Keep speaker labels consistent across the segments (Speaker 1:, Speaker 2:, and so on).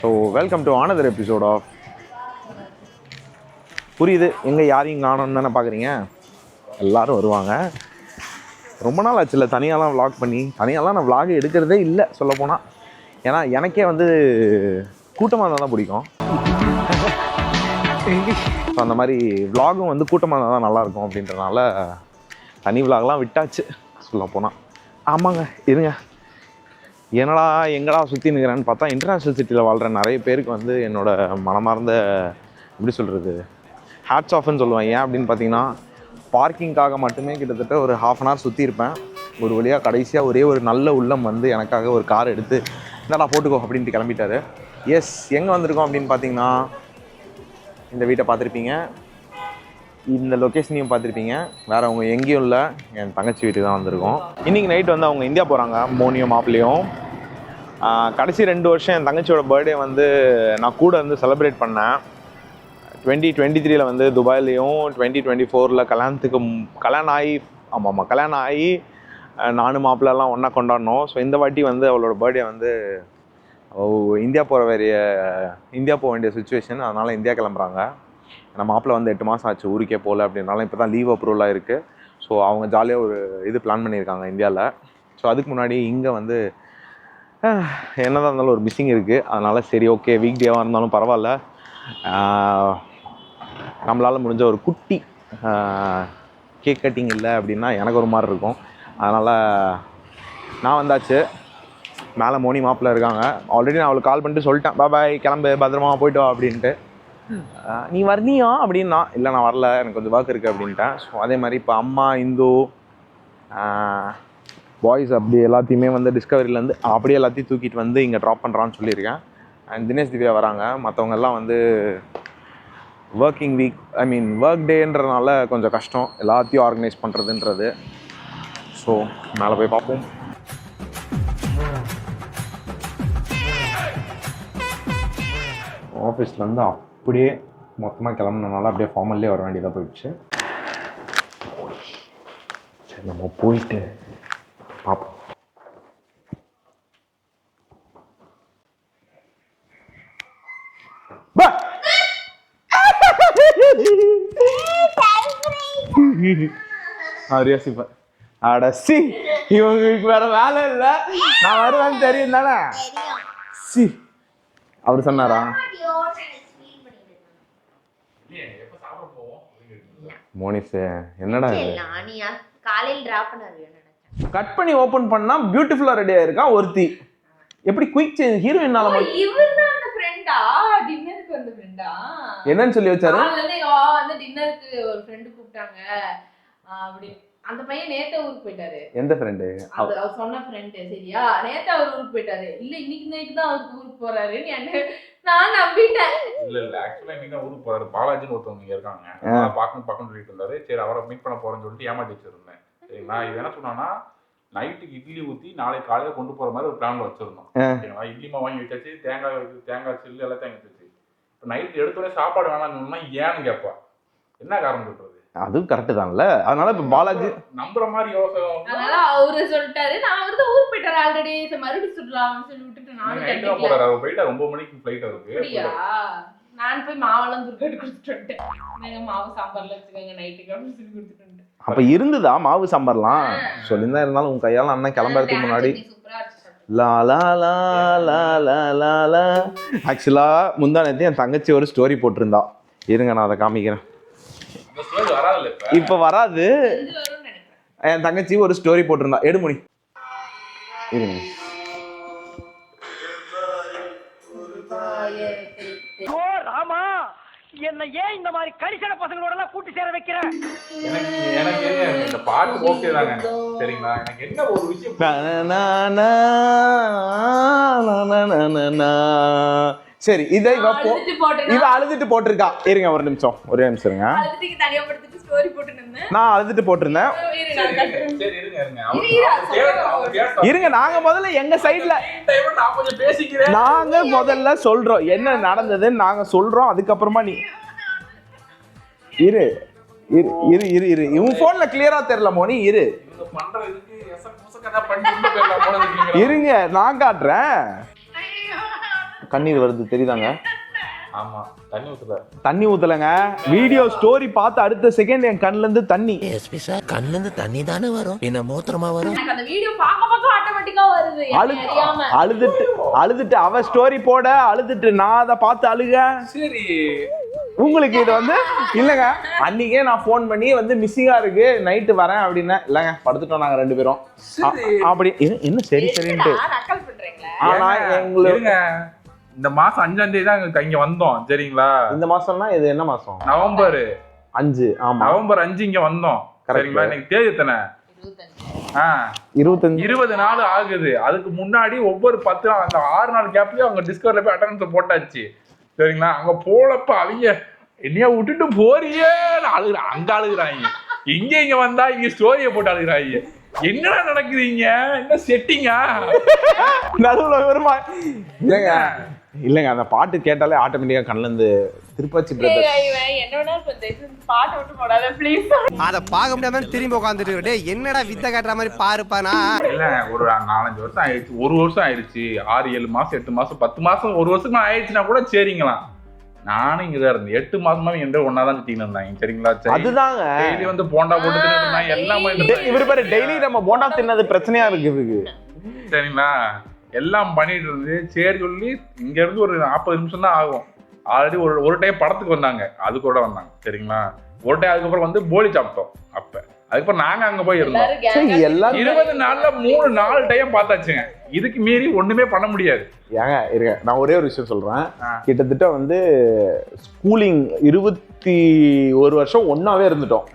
Speaker 1: So welcome to another episode of புரியுது எங்கே யாரையும் காணோன்னு தானே பார்க்குறீங்க. எல்லோரும் வருவாங்க. ரொம்ப நாள் ஆச்சுல்ல தனியாலாம் vlog பண்ணி. தனியாலாம் நான் vlog எடுக்கிறதே இல்லை சொல்லப்போனால். ஏன்னா எனக்கே வந்து கூட்டமாக இருந்தால் தான் பிடிக்கும். ஸோ அந்த மாதிரி vlogகும் வந்து கூட்டமாக இருந்தால் தான் நல்லாயிருக்கும் அப்படின்றனால தனி vlogலாம் விட்டாச்சு சொல்லப்போனால். ஆமாங்க இருங்க, என்னடா எங்கடா சுற்றி நிற்கிறேன்னு பார்த்தா இன்டர்நேஷ்னல் சிட்டியில் வாழ்கிற நிறைய பேருக்கு வந்து என்னோடய மனமார்ந்த எப்படி சொல்கிறது ஹேட்ஸ் ஆஃப்னு சொல்லுவேன். ஏன் அப்படின்னு பார்த்தீங்கன்னா பார்க்கிங்காக மட்டுமே கிட்டத்தட்ட ஒரு ½ hour சுற்றி இருப்பேன். ஒரு வழியாக கடைசியாக ஒரே ஒரு நல்ல உள்ளம் வந்து எனக்காக ஒரு கார் எடுத்து என்னடா போட்டுக்கோ அப்படின்ட்டு கிளம்பிட்டாரு. எஸ், எங்கே வந்திருக்கோம் அப்படின்னு பார்த்தீங்கன்னா இந்த வீட்டை பார்த்துருப்பீங்க, இந்த லொக்கேஷனையும் பார்த்துருப்பீங்க. வேறு அவங்க எங்கேயும் இல்லை, என் தங்கச்சி வீட்டுக்கு தான் வந்திருக்கோம். இன்றைக்கி நைட் வந்து அவங்க இந்தியா போகிறாங்க, மோனியும் மாப்பிள்ளையும். கடைசி 2 வருஷம் என் தங்கச்சியோட பர்த்டே வந்து நான் கூட வந்து செலிப்ரேட் பண்ணேன். 2023 வந்து துபாயிலையும், 2024 கல்யாணம் ஆகி நானும் மாப்பிள்ளெல்லாம் ஒன்றா கொண்டாடினோம். ஸோ இந்த வாட்டி வந்து அவளோட பர்த்டே வந்து இந்தியா போக வேண்டிய சுச்சுவேஷன், அதனால் இந்தியா கிளம்புறாங்க. ஏன்னா மாப்பிள்ளை வந்து 8 மாதம் ஆச்சு ஊருக்கே போகல அப்படின்னாலும் இப்போ தான் லீவ் அப்ரூவலாக இருக்குது. ஸோ அவங்க ஜாலியாக ஒரு பிளான் பண்ணியிருக்காங்க இந்தியாவில். ஸோ அதுக்கு முன்னாடி இங்கே வந்து என்னதான் இருந்தாலும் ஒரு மிஸ்ஸிங் இருக்குது. அதனால் சரி ஓகே, வீக் டேவாக இருந்தாலும் பரவாயில்ல, நம்மளால் முடிஞ்ச ஒரு குட்டி கேக் கட்டிங் இல்லை அப்படின்னா எனக்கு ஒரு மாதிரி இருக்கும். அதனால் நான் வந்தாச்சு. மேலே மோனி மாப்பிள்ளை இருக்காங்க. ஆல்ரெடி நான் அவளுக்கு கால் பண்ணிட்டு சொல்லிட்டேன், பாய் கிளம்பு பத்திரமா போய்ட்டு வா அப்படின்ட்டு. நீ வரணியா அப்படின்னா இல்லை நான் வரல, எனக்கு கொஞ்சம் ஒர்க் இருக்குது அப்படின்ட்டேன். ஸோ அதே மாதிரி இப்போ அம்மா இந்து பாய்ஸ் அப்படி எல்லாத்தையுமே வந்து டிஸ்கவரியிலேருந்து அப்படியே எல்லாத்தையும் தூக்கிட்டு வந்து இங்கே ட்ராப் பண்ணுறான்னு சொல்லியிருக்கேன். அண்ட் தினேஷ் திவ்யா வராங்க. மற்றவங்க எல்லாம் வந்து ஒர்க் டேன்றதுனால கொஞ்சம் கஷ்டம் எல்லாத்தையும் ஆர்கனைஸ் பண்ணுறதுன்றது. ஸோ மேலே போய் பார்ப்போம். ஆஃபீஸ்லேருந்து அப்படியே மொத்தமாக கிளம்புனனால அப்படியே ஃபார்மல்லே வர வேண்டியதாக போயிடுச்சு. சரி நம்ம போயிட்டு பார்ப்போம். அடசி இவங்களுக்கு வேற வேலை இல்லை, நான் வருவேன்னு தெரியும் தானே. சி அவர் சொன்னாரா? மோனிஸ் என்னடா
Speaker 2: காலையில டிராப் பண்ணாரு,
Speaker 1: கட் பண்ணி ஓபன் பண்ணா பியூட்டிஃபுல்லா ரெடி ஆயிருக்கான் ஒருத்தி. எப்படி குயிக் சேஞ்ச் ஹீரோயினால
Speaker 2: இவர்தான் அந்த ஃப்ரெண்டா, டின்னருக்கு வந்த ஃப்ரெண்டா
Speaker 1: என்னன்னு சொல்லி வச்சாரு.
Speaker 2: வந்து டின்னருக்கு ஒரு ஃப்ரெண்ட் கூப்பிட்டாங்க அப்படி. அந்த பையன் நேத்து ஊருக்கு போயிட்டாரு.
Speaker 1: எந்த ஃப்ரெண்ட்?
Speaker 2: அவர் சொன்ன ஃப்ரெண்ட். சரியா, நேத்து அவர் ஊருக்கு போயிட்டாரு. இல்ல இன்னைக்கு நைட் தான் அவருக்கு ஊருக்கு போறாரு. நான் நம்பிட்டேன்.
Speaker 3: இல்ல ஆக்சுவலா இன்னைக்கு தான் ஊருக்கு போறாரு. பாலாஜின்னு ஒருத்தவங்க இங்க இருக்காங்க, பார்க்கணும் சொல்லிட்டு இருந்தாரு. சரி அவரை மீட் பண்ண போறேன்னு சொல்லிட்டு ஏமாத்தி வச்சிருந்தேன். சரிங்களா, இது என்ன சொன்னா நைட்டுக்கு இட்லி ஊத்தி நாளைக்கு காலையில கொண்டு போற மாதிரி ஒரு பிளான்ல வச்சிருந்தோம். சரிங்களா, இட்லி மாவு வாங்கி வச்சாச்சு, தேங்காய் சில்லு எல்லாத்தையும் வாங்கி வச்சாச்சு. இப்போ நைட்டு எடுத்தோடனே சாப்பாடு வேணாம்னு ஏன்னு கேட்பா. என்ன காரணம் சொல்றது? அதுவும் கரெக்ட் தான்ல. அதனால இப்ப பாலாஜி நம்புற மாதிரி யோசனை. அதனால அவரு சொல்லிட்டாரு, நான் அவர்தான் ஊருக்கு போயிட்டாரு ஆல்ரெடி, மறுபடியும் சொல்லலாம்னு சொல்லி விட்டுட்டு நானும் கேட்டேன். போறாரு, அவர் போயிட்டா 9 மணிக்கு ஃளைட் இருக்கு. அப்படியா? நான் போய் மாவெல்லாம் துர்க்கட்டு கொடுத்துட்டு வந்துட்டேன். நீங்க மாவு சாம்பார்ல வச்சுக்கோங்க நைட்டுக்கு அப்படின்னு சொல்லி கொடுத்துட்டு வந்துட்டேன். அப்ப இருந்துதா மாவு சாம்பார்லாம்? சொல்லியிருந்தா இருந்தாலும் உங்க கையால அண்ணன் கிளம்புறதுக்கு முன்னாடி லா லா லா லா லா லா லா. ஆக்சுவலா முந்தா நேத்து என் தங்கச்சி ஒரு ஸ்டோரி போட்டிருந்தா. இருங்க நான் அதை காமிக்கிறேன். இப்ப வராது. என் தங்கச்சி ஒரு ஸ்டோரி போட்டிருந்தா, எடுமுடி இருங்க.
Speaker 4: ராமா, என்ன ஏன் இந்த மாதிரி கரிசன பசங்களோட எல்லாம் கூட்டி சேர வைக்கிற?
Speaker 3: எனக்கு இந்த பாட்டு ஓகே தாங்க. சரிங்களா, எனக்கு என்ன ஒரு விஷயம்,
Speaker 1: சரி இதை இவ அழுதுட்டு போட்டிருக்கா. இருங்க ஒரே நிமிஷம் இருங்க. நான் அழுதுட்டு போட்டிருந்தேன். இருங்க நாங்க முதல்ல எங்க சைட்ல நாங்க முதல்ல சொல்றோம் என்ன நடந்ததுன்னு நாங்க சொல்றோம். அதுக்கப்புறமா நீ இரு இவன் போன்ல கிளியரா தெரியல மோனி. இருங்க நான் காட்டுறேன். கண்ணீர் வருது தெரியுதாங்க?
Speaker 3: ஆமா, தண்ணி ஊத்தல.
Speaker 1: தண்ணி ஊத்தலங்க, வீடியோ ஸ்டோரி பார்த்து அடுத்த செகண்ட் என் கண்ணுல இருந்து தண்ணி.
Speaker 5: எஸ்பி சார், கண்ணுல இருந்து தண்ணி தானே வரும், என்ன மூத்திரமா வரும்?
Speaker 2: எனக்கு அந்த வீடியோ பார்க்க ஆட்டோமேட்டிக்கா வருது.
Speaker 1: அழுதுட்டு அவ ஸ்டோரி போட அழுதுட்டு நான் அதை பார்த்து அழுக.
Speaker 3: சரி,
Speaker 1: உங்களுக்கு இது வந்து இல்லைங்க, அன்னைக்கே நான் ஃபோன் பண்ணி வந்து மிஸ்ஸிங்கா இருக்கு நைட்டு வரேன் அப்படின்னா, இல்லைங்க படுத்துட்டோம் நாங்க 2 பேரும். அப்படி என்ன சரி சரின்ட்டு
Speaker 2: நக்கல் பண்றீங்களா?
Speaker 1: ஆனா
Speaker 3: இருங்க, இந்த மாசம் 5ஆம் தேதி தான் இங்க வந்தோம் சரிங்களா?
Speaker 1: இந்த மாசம்னா இது என்ன மாசம்?
Speaker 3: நவம்பர்
Speaker 1: 5. ஆமா,
Speaker 3: நவம்பர் 5 இங்க வந்தோம் சரிங்களா? இன்னைக்கு தேதி எத்தனை?
Speaker 1: 25.
Speaker 3: 20 நாள் ஆகுது. அதுக்கு முன்னாடி ஒவ்வொரு 10 நாள், அந்த 6 நாள் கேப்லயும் அவங்க டிஸ்கவர்ல போய் அட்டெண்டன்ஸ் போட்டாச்சு சரிங்களா? அங்க போலப்ப அவங்க என்னைய விட்டுட்டு போறியே அங்க அழுகுறாங்க. இங்க வந்தா இங்க ஸ்டோரிய போட்டு அழுகுறாங்க. என்னடா நடக்குறீங்க? என்ன செட்டிங்கா?
Speaker 1: நடுவுல வருமா? இல்லங்க அந்த பாட்டு கேட்டாலே ஆட்டோமேட்டிக்கா கண்ணுல இருந்து திருப்பாச்சி பிரதர்.
Speaker 2: என்னோட பாட்டு விட்டு போடாத ப்ளீஸ்.
Speaker 6: அத பாக்க முடியாம திரும்பி உட்கார்ந்துட்டு டேய் என்னடா வித்த காட்டுற மாதிரி பாருப்பானா.
Speaker 3: இல்ல, ஒரு 4-5 வருஷம் ஆயிடுச்சு, 1 வருஷம் ஆயிடுச்சு, 6-7 மாசம் 8 மாசம் 10 மாசம் 1 வருஷத்துக்கு ஆயிடுச்சுன்னா கூட சரிங்களாம். நானும் இங்கதான் இருந்தேன் 8 மாசமா என்ற ஒன்னாதான் சுத்தின்னு இருந்தாங்க சரிங்களா?
Speaker 1: அதுதாங்க
Speaker 3: டெய்லி வந்து போண்டா போட்டு தின்னு எல்லாம்
Speaker 1: இவரு பாரு, டெய்லி நம்ம போண்டா தின்னது பிரச்சனையா இருக்கு
Speaker 3: சரிங்களா? எல்லாம் பண்ணிட்டு இருந்து சரி சொல்லி இங்க இருந்து ஒரு 40 நிமிஷம் தான் ஆகும். ஆல்ரெடி ஒரு டைம் படத்துக்கு வந்தாங்க, அது கூட வந்தாங்க சரிங்களா? ஒரு டைம் அதுக்கப்புறம் வந்து போலி சாப்பிட்டோம். அப்ப அதுக்கப்புறம் நாங்க அங்க போய் இருந்தோம். 20 நாள்ல 3-4 டைம் பார்த்தாச்சுங்க. இதுக்கு மீறி ஒண்ணுமே பண்ண முடியாது.
Speaker 1: ஏங்க இருங்க, நான் ஒரே ஒரு விஷயம் சொல்றேன். கிட்டத்தட்ட வந்து ஸ்கூலிங் 21 வருஷம் ஒன்னாவே இருந்துட்டோம்.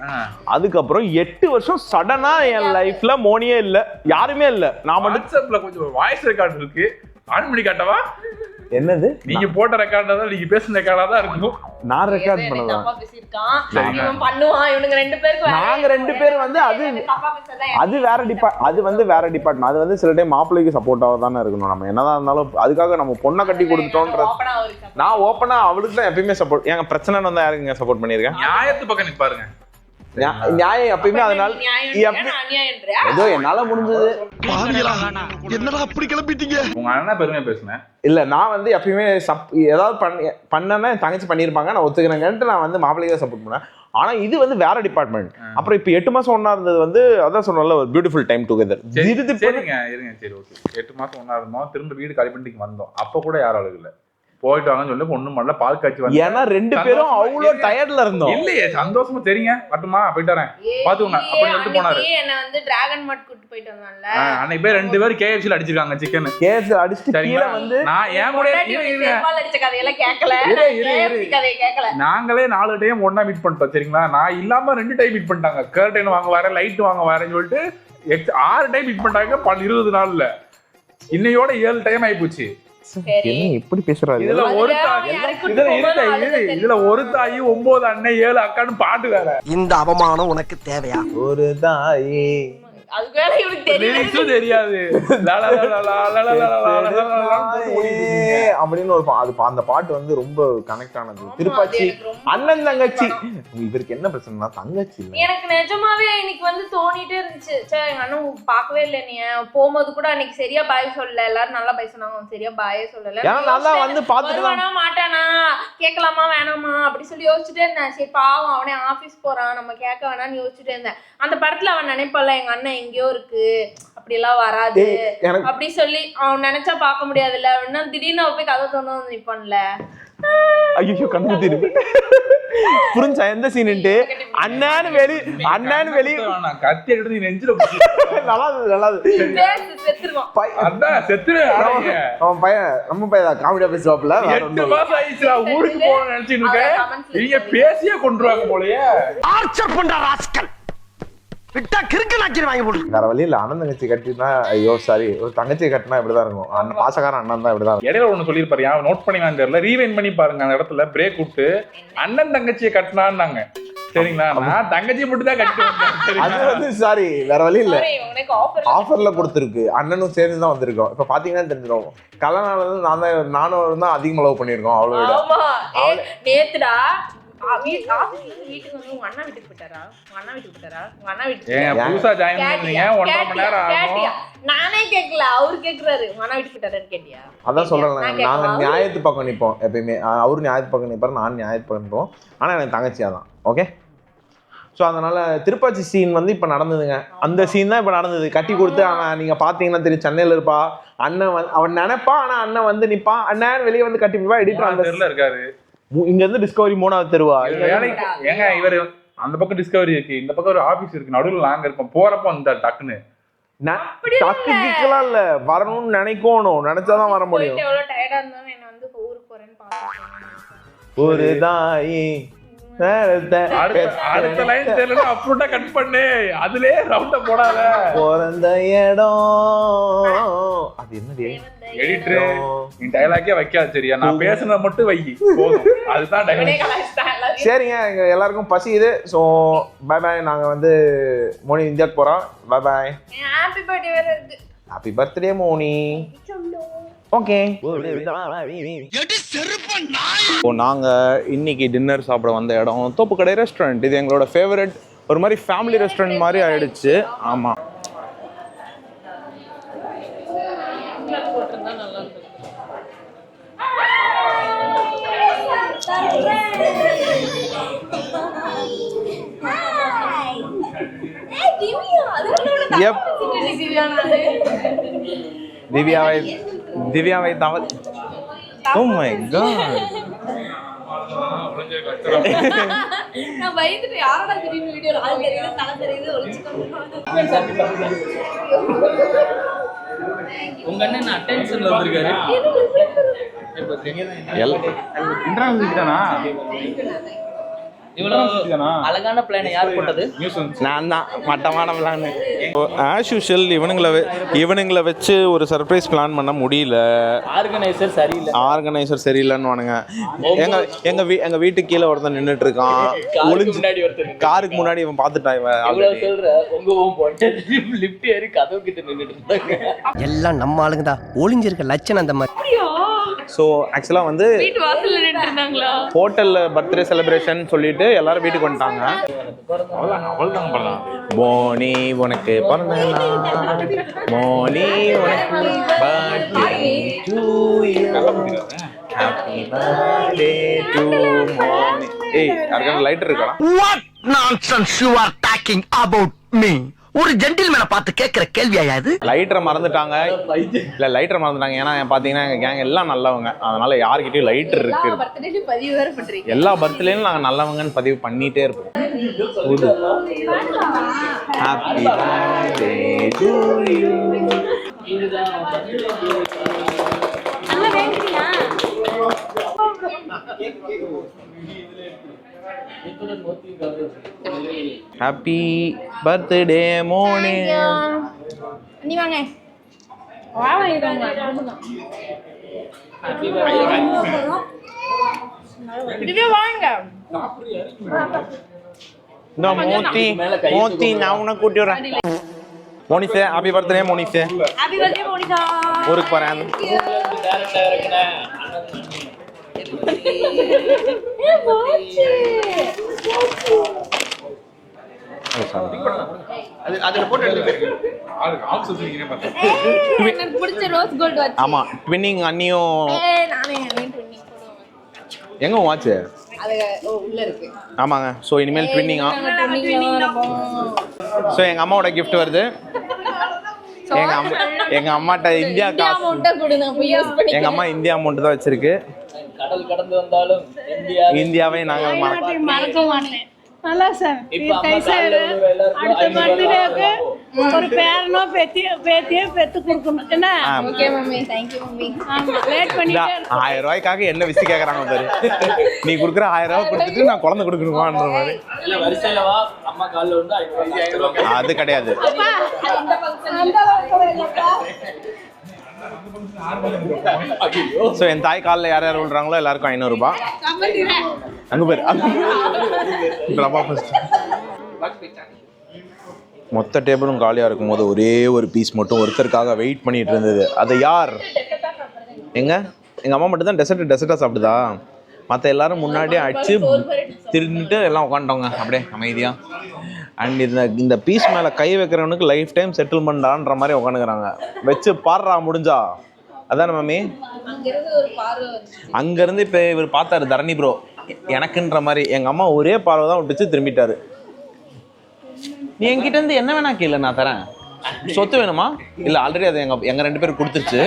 Speaker 1: அதுக்கப்புறம் 8 வருஷம் சடனா என் லைஃப்ல மோனியே இல்ல, யாருமே இல்ல. நான்
Speaker 3: வாட்ஸ்அப்ல கொஞ்சம் வாய்ஸ் ரெக்கார்ட் இருக்கு, ஆன் பண்ணி காட்டவா?
Speaker 1: என்னது?
Speaker 3: நீங்க போட்ட ரெக்கார்டா தான், நீங்க பேசுன ரெக்கார்டா தான் இருக்கும்.
Speaker 1: நான் ரெக்கார்ட் பண்ணலாம்.
Speaker 2: இவன் பண்ணுவான், இவனுங்க 2 பேருக்கு
Speaker 1: நாங்க 2 பேர் வந்து அது வேற அது வந்து வேற டிபார்ட்மெண்ட். அது வந்து சில டைம் மாப்பிள்ளைக்கு சப்போர்ட்டாக தானே இருக்கணும். நம்ம என்னதான் இருந்தாலும் அதுக்காக நம்ம பொண்ணை கட்டி கொடுத்துட்டோன்ற. நான் ஓப்பனா அவளுக்கு தான் எப்பயுமே சப்போர்ட். எங்க பிரச்சனை வந்தா யாருக்குங்க சப்போர்ட் பண்ணிருக்கேன்?
Speaker 3: நியாயத்து பக்கம் நிப்பாருங்க.
Speaker 1: நியாயம் எப்பயுமே. அதனால ஏதோ என்னால முடிஞ்சது.
Speaker 6: என்னடா அப்படி கிளம்பிட்டீங்க?
Speaker 3: உங்க அண்ணா பெருமையா பேசுனேன்.
Speaker 1: இல்ல, நான் வந்து எப்பயுமே ஏதாவது பண்ணேன்னா தங்கச்சி பண்ணிருப்பாங்க, நான் ஒத்துக்கிறேங்கன்ட்டு நான் வந்து மாப்பிள்ளைக்கு சப்போர்ட் பண்ணேன். ஆனா இது வந்து வேற டிபார்ட்மெண்ட். அப்புறம் இப்ப 8 மாசம் ஒன்னா இருந்தது வந்து அதான் சொன்னல, ஒரு பியூட்டிஃபுல் டைம் டுகெதர்.
Speaker 3: சரிங்க இருங்க, சரி ஓகே. 8 மாசம் ஒன்னா இருந்தோம், திரும்ப வீடு காலி பண்ணிட்டு வந்தோம். அப்ப கூட யாரும் அழுகல. போயிட்டு வாங்கன்னு சொல்லி ஒண்ணும் பண்ணல, பால் காய்ச்சி வந்து.
Speaker 1: ஏன்னா 2 பேரும் அவ்வளோ டயர்ட்ல இருந்தோம்.
Speaker 3: இல்லையே, சந்தோஷமா தெரியுங்க மட்டுமா போயிட்டு வரேன் பாத்துக்கோங்க அப்படி சொல்லிட்டு போனாரு.
Speaker 2: என்ன வந்து டிராகன் மார்ட் கூட்டி போயிட்டு வந்தான்ல,
Speaker 3: அன்னைக்கு பேர் 2 பேரும் KFCல அடிச்சிருக்காங்க சிக்கன்.
Speaker 1: KFC அடிச்சிட்டு கீழ வந்து
Speaker 3: நான் ஏன் கூட
Speaker 2: பால் அடிச்ச கதையெல்லாம் கேட்கல, கதையை கேட்கல.
Speaker 3: நாங்களே 4 டைம் ஒண்ணா மீட் பண்ணிட்டோம் சரிங்களா? நான் இல்லாம 2 டைம் மீட் பண்ணிட்டாங்க. கர்டன் வாங்க வரேன், லைட் வாங்க வரேன்னு சொல்லிட்டு 6 டைம் மீட் பண்ணிட்டாங்க 20 நாள்ல. இன்னையோட 7 டைம் ஆயிப்போச்சு.
Speaker 1: எப்படி பேசுறாரு?
Speaker 3: இதுல ஒரு தாயி 9 அண்ணன் 7 அக்கான்னு பாட்டு வேற.
Speaker 6: இந்த அவமானம் உனக்கு தேவையா?
Speaker 1: ஒரு தாயே
Speaker 3: தெரியாது
Speaker 1: அப்படின்னு ஒரு அந்த பாட்டு வந்து ரொம்ப கனெக்ட் ஆனது. திருப்பாச்சி அண்ணன் தங்கச்சி. இவருக்கு என்ன பிரச்சனைனா தங்கச்சி இல்ல.
Speaker 2: எனக்கு நிஜமாவே இன்னைக்கு வந்து தோணிட்டே இருந்துச்சு, எங்க அண்ணன் பார்க்கவே இல்லை. நீ போகும்போது கூட அன்னைக்கு சரியா பாய் சொல்லல, எல்லாரும் நல்லா பாய் சொன்னாங்க, சரியா பாயே சொல்லல.
Speaker 1: நல்லா வந்து பாத்துட்டு
Speaker 2: மாட்டானா, கேட்கலாமா வேணாமா அப்படி சொல்லி யோசிச்சுட்டே இருந்தேன். சரி பாவம் அவனே ஆபீஸ் போறான், நம்ம கேட்க வேணாம்னு யோசிச்சுட்டே இருந்தேன். அந்த படத்துல அவன் நினைப்பல எங்க அண்ணன் எங்கேயோ இருக்கு, அப்படி எல்லாம் வராது அப்படி சொல்லி அவன் நினைச்சா பார்க்க முடியாதுல்ல. திடீர்னு அவ போய் கதை தோணும் நிப்பான்ல.
Speaker 1: ஐயோ கண்ணு திருப்பி புரிஞ்சா எந்த சீன்ட்டு? அண்ணான்னு வெளி
Speaker 3: கத்தி எடுத்து நீ நெஞ்சில
Speaker 1: நல்லாது
Speaker 2: செத்துருவான்.
Speaker 1: அவன் பையன் நம்ம பையன் காமெடியா பேசுவாப்ல.
Speaker 3: 8 மாசம் ஆயிடுச்சுடா ஊருக்கு போகணும்னு நினைச்சிட்டு இருக்கேன். நீங்க பேசியே கொண்டுருவாங்க போலயே.
Speaker 6: ஆர்ச்சர் பண்ற ராஸ்கல் விட்டா கிறுக்கு நாக்கி வாங்கி போடு.
Speaker 1: வேற வழி இல்ல. அண்ணன் தங்கச்சி கட்டினா ஐயோ சாரி, ஒரு தங்கச்சி கட்டினா இப்படிதான் இருக்கும். அண்ணன் பாசக்காரன் அண்ணன் தான் இப்படிதான்.
Speaker 3: இடையில ஒண்ணு சொல்லிருப்பாரு, நோட் பண்ணிக்கலாம் தெரியல, ரீவைண்ட் பண்ணி பாருங்க. அந்த இடத்துல பிரேக் விட்டு அண்ணன் தங்கச்சியை கட்டினான்னாங்க சரிங்களா? நான் தங்கச்சி மட்டும் தான் கட்டி.
Speaker 1: அது வந்து சாரி வேற வழி இல்ல, ஆஃபர்ல கொடுத்துருக்கு. அண்ணனும் சேர்ந்து தான் வந்திருக்கோம். இப்ப பாத்தீங்கன்னா தெரிஞ்சிடும். கல்யாணம் நானும் தான் அதிகமா லவ் பண்ணிருக்கோம். அவ்வளவு
Speaker 2: நேத்துடா வீட்டுக்கு வந்து உங்க அண்ணா வீட்டுக்கு போயிட்டாரா? உங்க அண்ணா வீட்டுக்கு போயிட்டாரா? உங்க அண்ணா வீட்டுக்கு
Speaker 3: ஏன் புதுசா ஜாயின் பண்ணீங்க 1.5 மணி நேரம்
Speaker 2: கேட்டியா?
Speaker 3: ஆகும்.
Speaker 2: நானே கேட்கல, அவரு கேக்குறாரு. உங்க அண்ணா வீட்டுக்கு போயிட்டாரான்னு கேட்டியா?
Speaker 1: அதான் சொல்றேன்,
Speaker 2: நான்
Speaker 1: நாங்க
Speaker 2: கேட்கவா?
Speaker 1: நியாயத்து பக்கம் நிற்போம் எப்பயுமே. அவரு நியாயத்து பக்கம் நிற்பாரு, நான் நியாயத்து பக்கம் நிற்போம். ஆனா எனக்கு தங்கச்சியா தான். ஓகே. ஸோ அதனால திருப்பாச்சி சீன் வந்து இப்போ நடந்ததுங்க. அந்த சீன் தான் இப்போ நடந்தது. கட்டி கொடுத்து அவன் நீங்கள் பார்த்தீங்கன்னா தெரியும், சென்னையில் இருப்பா. அண்ணன் வந்து அவன் நினைப்பா, ஆனால் அண்ணன் வந்து நிற்பான். அண்ணன் வெளியே வந்து கட்டி போவா. எடிட்டர் அந்த
Speaker 3: தெருல இருக்காரு.
Speaker 1: இங்கேருந்து டிஸ்கவரி 3வது தெருவா.
Speaker 3: வேலைக்கு ஏங்க இவர் அந்த பக்கம் டிஸ்கவரி இருக்கு, இந்த பக்கம் ஒரு ஆபீஸ் இருக்கு, நடுவில் நாங்க இருக்கோம். போறப்ப அந்த டக்குன்னு
Speaker 1: டக்குலாம் இல்ல, வரணும்னு நினைக்கணும், நினைச்சாதான் வர முடியும்.
Speaker 2: எவ்வளவு டயர்டா இருந்தாலும் என்ன வந்து ஊருக்கு போறேன்னு பாத்துட்டு
Speaker 1: ஒரு தாயி
Speaker 3: அடுத்த லைன் தெரியல, அப்புறம் கட் பண்ணு, அதுலயே ரவுண்ட போடாத.
Speaker 1: பிறந்த இடம் அது என்னது?
Speaker 3: எடிட்டர் நீ டயலாக்கே வைக்காது சரியா, நான் பேசுனத மட்டும் வை போதும், அதுதான் டயலாக்.
Speaker 1: சரிங்க, எங்க எல்லாருக்கும் பசிக்குது. So bye bye. நாங்க வந்து மோனி இந்தியாவுக்கு போறோம். Bye bye.
Speaker 2: ஹாப்பி பர்த்டே வேற இருக்கு.
Speaker 1: Happy birthday Moni. ஓகே. இப்போ நாங்கள் இன்னைக்கு டின்னர் சாப்பிட வந்த இடம் தோப்புக்கடை ரெஸ்டாரண்ட். இது எங்களோட ஃபேவரட், ஒரு மாதிரி ஃபேமிலி ரெஸ்டாரண்ட் மாதிரி ஆயிடுச்சு. ஆமாம். திவ்யாவை தவ. Oh my God.
Speaker 2: நான் பயந்துட்டு யாரடா திடீர்னு வீடியோல ஆள் தெரியுது, தலை தெரியுது, ஒளிச்சுக்கோங்க.
Speaker 7: உங்க அண்ணன் அட்டென்ஷன்ல வந்திருக்காரு. இவ்வளவு அழகான பிளான் யார் போட்டது?
Speaker 1: நான் தான். மட்டமான பிளான். ஆஸ் யூஷுவல் இவனுங்களை வச்சு ஒரு சர்ப்ரைஸ் பிளான் பண்ண முடியல. ஆர்கனைசர் சரியில்லைன்னு வானுங்க. எங்க வீட்டுக்கு கீழே ஒருத்தன் நின்றுட்டு இருக்கான். காருக்கு முன்னாடி இவன் பார்த்துட்டான்.
Speaker 6: எல்லாம் நம்ம ஆளுங்க தான். ஒளிஞ்சிருக்க லட்சணம் அந்த மாதிரி.
Speaker 1: ஸோ ஆக்சுவலாக வந்து ஹோட்டலில் பர்த்டே செலிப்ரேஷன் சொல்லிட்டு எல்லாரும் வீட்டுக்கு வந்துட்டாங்க. மோனி உனக்கு பிறந்த நாள், மோனி உனக்கு birthday to you, happy birthday to Moni. ஏய், யாருக்கான லைட்டர் இருக்கா?
Speaker 6: What nonsense you are talking about me? ஒரு ஜென்டில்மேனை பார்த்து கேட்கிற கேள்வியா இது?
Speaker 1: லைட்டரை மறந்துட்டாங்க. இல்ல லைட்டரை மறந்துட்டாங்க. ஏன்னா பாத்தீங்கன்னா எங்க கேங் எல்லாம் நல்லவங்க. அதனால யார்கிட்டயும் லைட்டர் இருக்கு. எல்லா பர்த்டேலயும் நாங்க நல்லவங்கன்னு பதிவு பண்ணிட்டே இருப்போம். Happy birthday to you. Happy birthday Moni.
Speaker 2: நீ வாங்க. வாங்க.
Speaker 1: இந்த மோத்தி நான் உன்னை கூட்டி வரேன். மோனிசே ஹாப்பி பர்த்டே மோனிசே.
Speaker 2: Happy birthday Monika.
Speaker 1: ஊருக்கு போறேன். ஆமா, ட்வின்னிங் அண்ணியும். எங்க வாட்ச் ஆமாங்க. ஸோ இனிமேல் ட்வின்னிங்கா. ஸோ எங்க அம்மாவோட கிஃப்ட் வருது. எங்க அம்மாட்ட இந்தியா காசு. எங்க அம்மா இந்தியா அமௌண்ட் தான் வச்சிருக்கு.
Speaker 7: கடல் கடந்து வந்தாலும்
Speaker 1: இந்தியாவை நாங்கள்
Speaker 8: மறக்க மாட்டேன். நல்லா சார். அடுத்த பர்த்டேக்கு ஒரு பேரனோ பேத்தியோ பெத்து கொடுக்கணும். என்ன?
Speaker 2: Okay mummy, thank you mummy.
Speaker 8: ஆமா, லேட் பண்ணிட்டே
Speaker 1: 1000 ரூபாய்க்காக என்ன விசி கேக்குறாங்க பாரு. நீ குடுக்குற 1000 ரூபாய் கொடுத்துட்டு நான் குழந்தை கொடுக்கணுமான்ற மாதிரி.
Speaker 7: இல்ல வரிசையில வா, அம்மா கால்ல வந்து 500 ரூபாய்.
Speaker 1: அது கிடையாது. ஸோ என் தாய் காலில் யார் யார் விழுறாங்களோ எல்லாருக்கும் 500 ரூபாய். அங்க பேர் மொத்த டேபிளும் காலியாக இருக்கும் போது ஒரே ஒரு பீஸ் மட்டும் ஒருத்தருக்காக வெயிட் பண்ணிட்டு இருந்தது. அது யார்? எங்க அம்மா மட்டும் தான் டெசர்ட்டாக சாப்பிடுதா? மற்ற எல்லாரும் முன்னாடியே அடிச்சு திருந்துட்டு எல்லாம் உட்காந்துட்டோங்க அப்படியே அமைதியாக. அண்ட் இந்த பீஸ் மேலே கை வைக்கிறவனுக்கு லைஃப் டைம் செட்டில்மெண்டான்ற மாதிரி உட்காந்துக்கிறாங்க. வச்சு பாடுறா முடிஞ்சா அதான மாமி. அங்கேருந்து இப்போ இவர் பார்த்தாரு தரணி ப்ரோ எனக்குன்ற மாதிரி. எங்கள் அம்மா ஒரே பார்வை தான் விட்டுச்சு திரும்பிட்டாரு. நீ என்கிட்ட இருந்து என்ன வேணா கேளு நான் தரேன். சொத்து வேணுமா? இல்லை ஆல்ரெடி அது எங்கள் 2 பேருக்கு கொடுத்துருச்சு,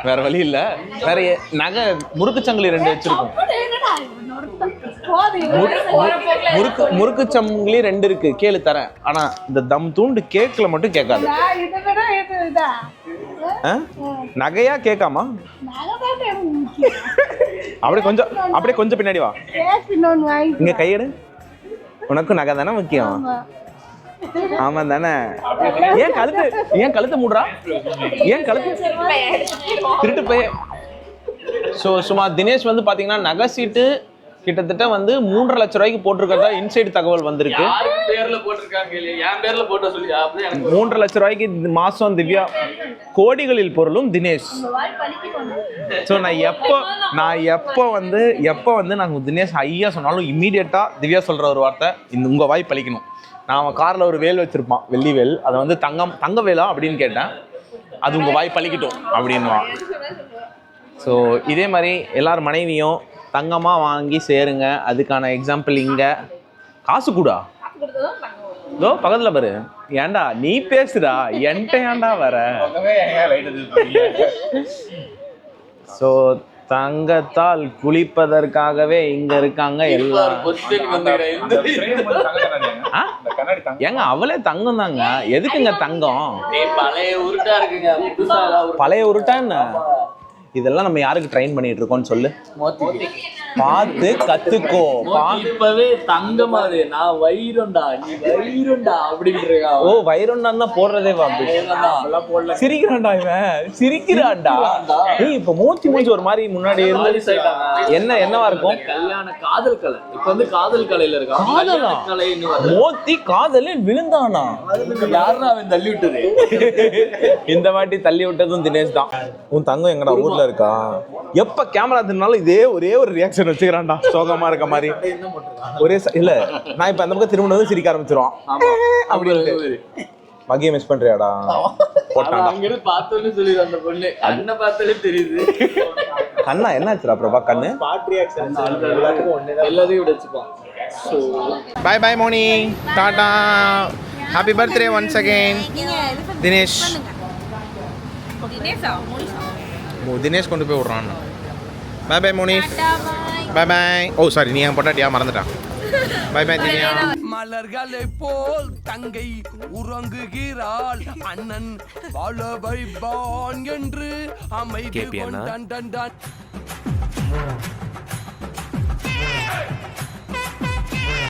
Speaker 1: வேற வழி இல்லை. வேற நகை முறுக்கு சங்கிலி 2 வச்சிருக்கோம். முறுக்கு சங்கிலி 2 இருக்கு, கேளு தரேன். ஆனா இந்த தம் தூண்டு கேக்ல மட்டும் கேட்காது. நகையா கேட்காமா? அப்படியே கொஞ்சம் பின்னாடி வா. இங்க கையெடு. உனக்கும் நகை தானே முக்கியம்? ஆமா தானே? ஏன் கழுத்து மூடுறா? ஏன் கழுத்து திருட்டு போய். ஸோ சும்மா தினேஷ் வந்து பாத்தீங்கன்னா நகை சீட்டு கிட்டத்தட்ட வந்து 3.5 லட்ச ரூபாய்க்கு போட்டிருக்கிறதா இன்சைடு தகவல் வந்திருக்கு. 3.5 லட்ச ரூபாய்க்கு மாசம் திவ்யா. கோடிகளில் பொருளும் தினேஷ். ஸோ நான் எப்போ வந்து நாங்கள் தினேஷ் ஐயா சொன்னாலும் இம்மீடியட்டா திவ்யா சொல்ற ஒரு வார்த்தை, உங்க வாய் பழிக்கணும். நான் அவன் கார்ல ஒரு வேல் வச்சிருப்பான், வெள்ளி வேல். அதை வந்து தங்க வேலா அப்படின்னு கேட்டேன். அது உங்க வாய் பழிக்கட்டும் அப்படின்வான். ஸோ இதே மாதிரி எல்லார் மனைவியும் தங்கமா வாங்கி சேருங்க. அதுக்கான எக்ஸாம்பிள் இங்க காசு கூடா இதோ பக்கத்துல பாரு. ஏன்டா நீ பேசுடா, என்கிட்ட ஏன்டா வர? ஸோ தங்கத்தால் குளிப்பதற்காகவே இங்க இருக்காங்க எல்லாரும். ஏங்க அவளே தங்கம் தாங்க, எதுக்குங்க தங்கம்? பழைய உருட்டா என்ன? இதெல்லாம் நம்ம யாருக்கு ட்ரெயின் பண்ணிட்டு இருக்கோம்னு சொல்லு. பார்த்து கத்துக்கோ.
Speaker 7: இப்பவே தங்கமா நான் வைரண்டா நீ வைரண்டா அப்படின்றா.
Speaker 1: ஓ வைரண்டா போடுறதே வா. சிரிக்கிறான்டா இவன், சிரிக்கிறான்டா. ஏய் இப்ப மூச்சு ஒரு மாதிரி முன்னாடி இருந்து என்னவா இருக்கும்?
Speaker 7: கல்யாண காதல் கலை. இப்ப வந்து காதல் கலையில இருக்கா. காதலா கலை
Speaker 1: மோத்தி காதலில் விழுந்தானா?
Speaker 7: யாரா அவன் தள்ளி விட்டது?
Speaker 1: இந்த வாட்டி தள்ளி விட்டதும் தினேஷ் தான். உன் தங்கம் எங்கடா ஊர்ல இருக்கா? எப்ப கேமரா தின்னாலும் இதே ஒரே ஒரு ரியாக்ஷன் வச்சுக்கிறான்டா, சோகமா இருக்க மாதிரி. ஒரே இல்ல நான் இப்ப அந்த பக்கம் திரும்ப சிரிக்க ஆரம்பிச்சிருவான் அப்படின்னு. மகியை மிஸ் பண்றியாடா?
Speaker 7: போட்டாங்க பார்த்தோன்னு சொல்லி அந்த பொண்ணு கண்ணை பார்த்தாலே தெரியுது.
Speaker 1: கண்ணா என்னாச்சுடா பிரபா? கண்ணு
Speaker 7: எல்லாத்தையும் விடச்சுப்பான்.
Speaker 1: பை பை மோனி, டாடா, happy birthday once again Dinesh. Dinesh கொண்டு போய் விடுறான். Bye bye Monish, bye bye. Oh sorry, நீ என் பொட்டாட்டியா மறந்துட்டான். Bye bye Divya.
Speaker 6: மலர்களை போல் தங்கை உறங்குகிறாள், அண்ணன் வாழ வைப்பான் என்று அமைதி கொண்டான்.